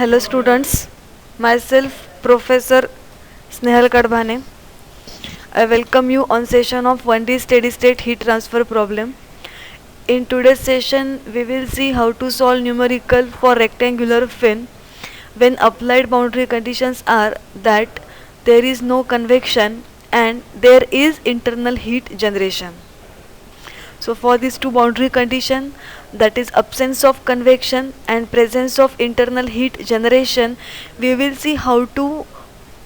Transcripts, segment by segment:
Hello students, myself Professor Snehal Kadbhane. I welcome you on session of 1D steady state heat transfer problem. In today's session, we will see how to solve numerical for rectangular fin when applied boundary conditions are that there is no convection and there is internal heat generation. So for these two boundary condition, that is absence of convection and presence of internal heat generation, we will see how to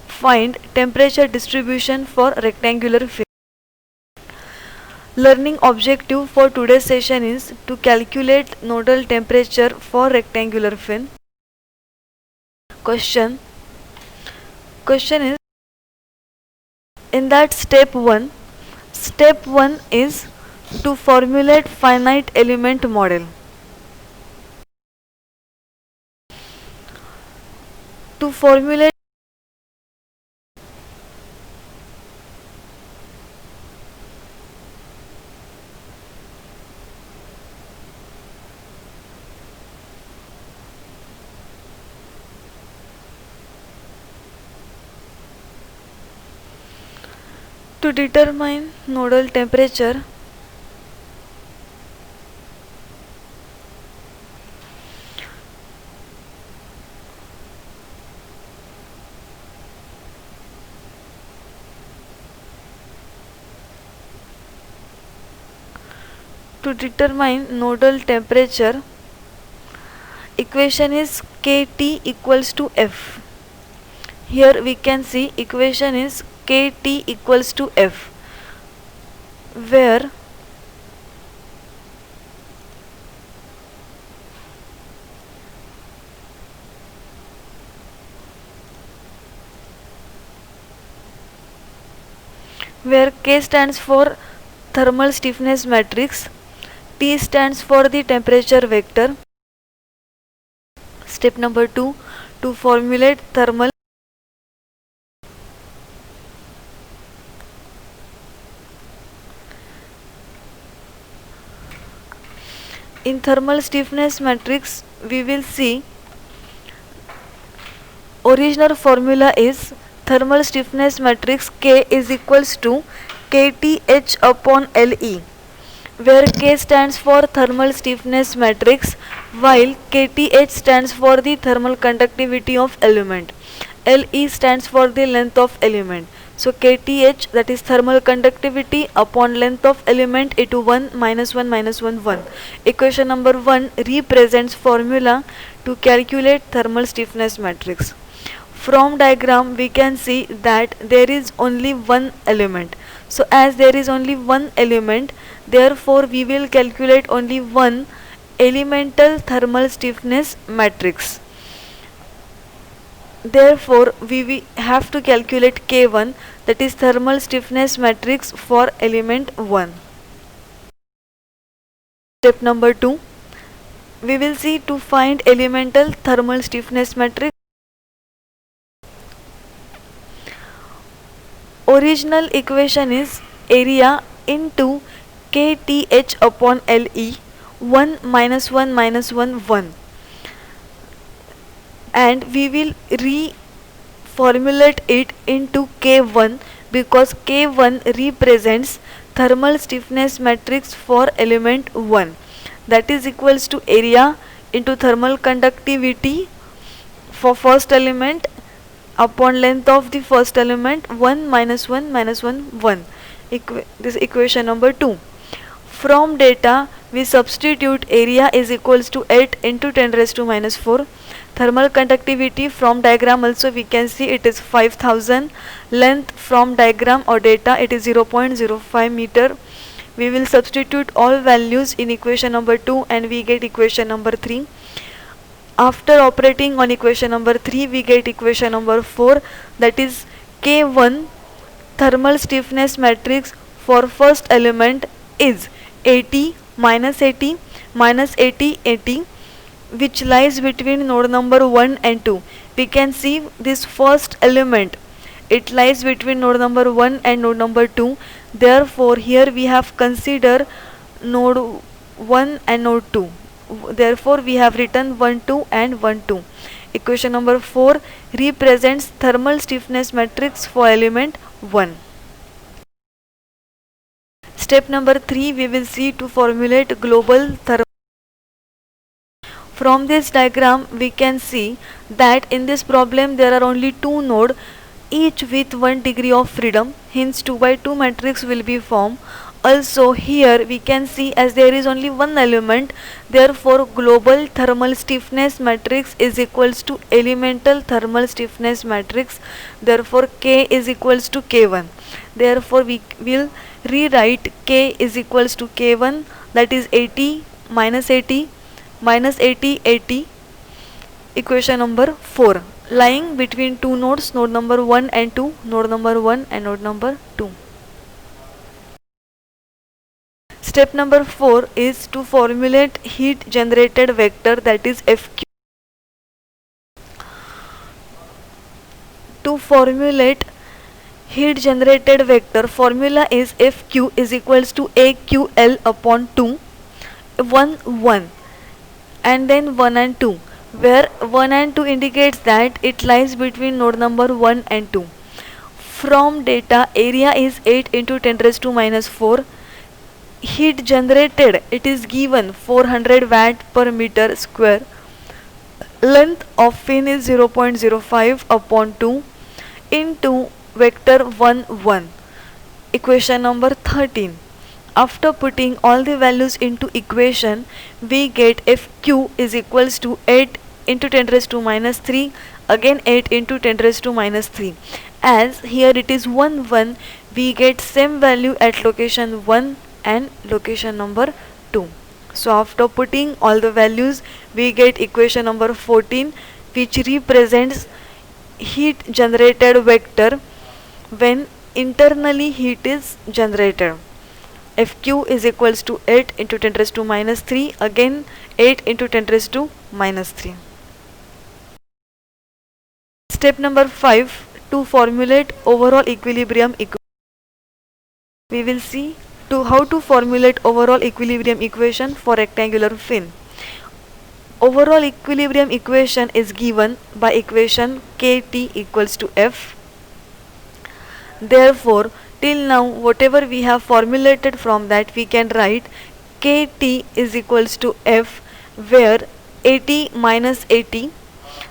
find temperature distribution for rectangular fin. Learning objective for today's session is to calculate nodal temperature for rectangular fin. Question is in that step 1 is to formulate finite element model. To formulate to determine nodal temperature, equation is kT equals to F. Here we can see equation is kT equals to F, where K stands for thermal stiffness matrix, T stands for the temperature vector. Step number 2, to formulate thermal in thermal stiffness matrix, we will see original formula is thermal stiffness matrix K is equals to KTH upon LE, where K stands for thermal stiffness matrix while KTH stands for the thermal conductivity of element. LE stands for the length of element. So KTH, that is thermal conductivity upon length of element, into 1 minus 1 minus 1 1. Equation number 1 represents formula to calculate thermal stiffness matrix. From diagram we can see that there is only one element. So as there is only one element, therefore we will calculate only one elemental thermal stiffness matrix. Therefore we have to calculate K1, that is thermal stiffness matrix for element 1. Step number 2, we will see to find elemental thermal stiffness matrix. Original equation is area into KTH upon LE, 1 minus 1 minus 1 1, and we will reformulate it into K1 because K1 represents thermal stiffness matrix for element 1, that is equals to area into thermal conductivity for first element upon length of the first element, 1 minus 1 minus 1 1. This equation number 2. From data we substitute area is equals to 8 into 10 raised to minus 4. Thermal conductivity from diagram also we can see it is 5000. Length from diagram or data it is 0.05 meter. We will substitute all values in equation number 2 and we get equation number 3. After operating on equation number 3, we get equation number 4, that is K1 thermal stiffness matrix for first element is 80 minus 80 minus 80 80, which lies between node number 1 and 2. We can see this first element, it lies between node number 1 and node number 2. Therefore here we have considered node 1 and node 2. Therefore, we have written 1 2 and 1 2. Equation number 4 represents thermal stiffness matrix for element 1. Step number 3, we will see to formulate global thermal. From this diagram we can see that in this problem there are only two nodes, each with 1 degree of freedom, hence 2 by 2 matrix will be formed. Also here we can see, as there is only one element, therefore global thermal stiffness matrix is equals to elemental thermal stiffness matrix, therefore K is equals to K1. Therefore we will rewrite K is equals to K1, that is 80 minus 80 minus 80 80. Equation number 4, lying between two nodes, node number 1 and 2, node number 1 and node number 2. Step number 4 is to formulate heat generated vector, that is FQ. To formulate heat generated vector, formula is FQ is equals to AQL upon 2, 1 1 and then 1 and 2, where 1 and 2 indicates that it lies between node number 1 and 2. From data, area is 8 into 10 raised to minus 4. Heat generated, it is given 400 watt per meter square. Length of fin is 0.05 upon 2 into vector 1 1. Equation number 13. After putting all the values into equation, we get Fq is equals to 8 into 10 raised to minus 3, again 8 into 10 raised to minus 3. As here it is 1 1, we get same value at location 1 and location number 2. So after putting all the values, we get equation number 14, which represents heat generated vector when internally heat is generated. Fq is equals to 8 into 10 raised to minus 3, again 8 into 10 raised to minus 3. Step number 5, to formulate overall equilibrium equation. We will see how to formulate overall equilibrium equation for rectangular fin. Overall equilibrium equation is given by equation Kt equals to F. Therefore, till now whatever we have formulated, from that we can write Kt is equals to F, where 80 minus 80,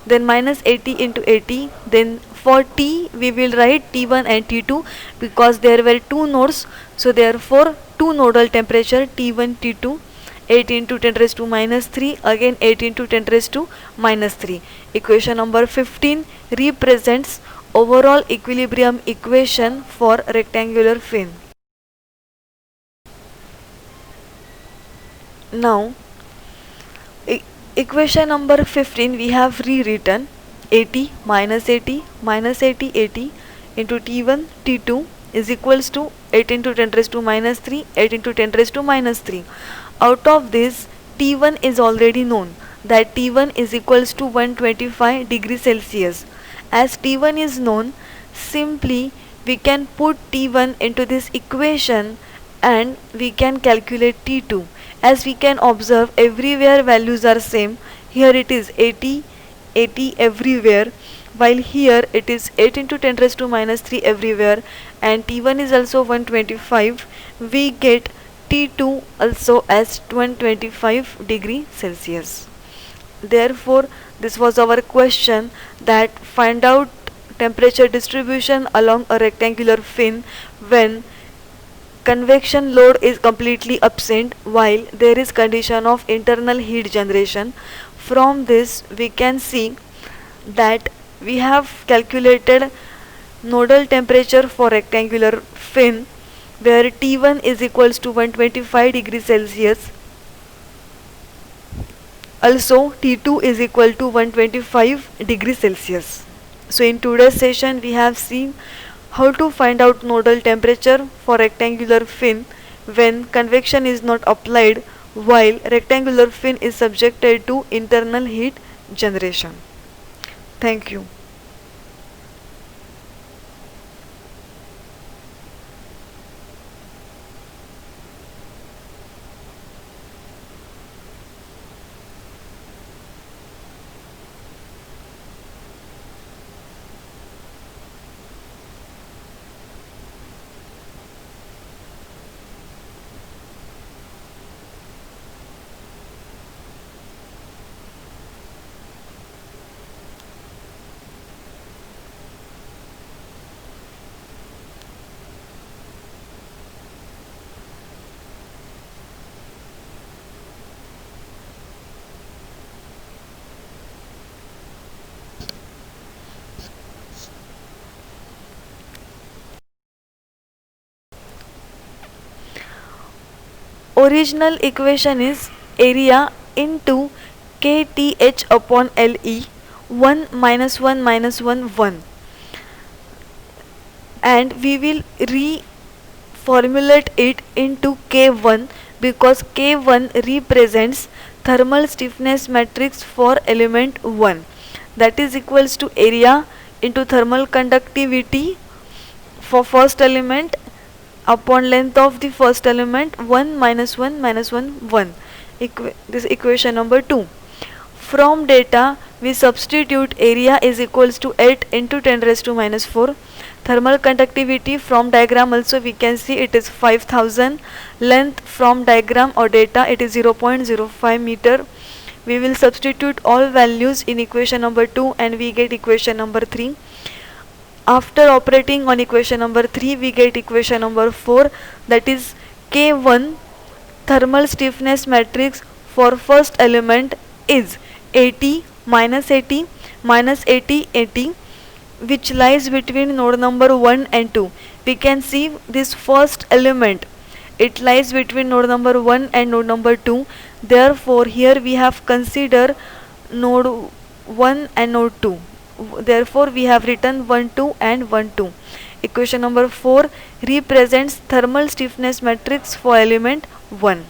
then minus 80 into 80, then for T we will write T1 and T2 because there were two nodes, so therefore two nodal temperature T1 T2, 8 into 10 raised to minus 3, again 8 into 10 raised to minus 3. Equation number 15 represents overall equilibrium equation for rectangular fin. Now equation number 15 we have rewritten 80 minus 80 minus 80 80 into T1 T2 is equals to 8 into 10 raised to minus 3, 8 into 10 raised to minus 3. Out of this, T1 is already known, that T1 is equals to 125 degrees Celsius. As T1 is known, simply we can put T1 into this equation and we can calculate T2. As we can observe, everywhere values are same. Here it is 80 80 everywhere, while here it is 8 into 10 raised to minus 3 everywhere, and T1 is also 125. We get T2 also as 125 degree Celsius. Therefore, this was our question, that find out temperature distribution along a rectangular fin when convection load is completely absent while there is condition of internal heat generation. From this we can see that we have calculated nodal temperature for rectangular fin, where T1 is equals to 125 degrees Celsius. Also T2 is equal to 125 degrees Celsius. So in today's session we have seen how to find out nodal temperature for rectangular fin when convection is not applied while rectangular fin is subjected to internal heat generation. Thank you. original equation is area into kth upon Le, 1 minus 1 minus 1 1, and we will reformulate it into K1 because K1 represents thermal stiffness matrix for element 1, that is equals to area into thermal conductivity for first element upon length of the first element, 1 minus 1 minus 1 1. This equation number 2. From data we substitute area is equals to 8 into 10 raised to minus 4. Thermal conductivity from diagram also we can see it is 5000. Length from diagram or data it is 0.05 meter. We will substitute all values in equation number 2 and we get equation number 3. After operating on equation number 3 we get equation number 4, that is K1 thermal stiffness matrix for first element is 80 minus 80 minus 80 80, which lies between node number 1 and 2. We can see this first element, it lies between node number 1 and node number 2. Therefore here we have considered node 1 and node 2. Therefore we have written 1 2 and 1 2. Equation number 4 represents thermal stiffness matrix for element 1.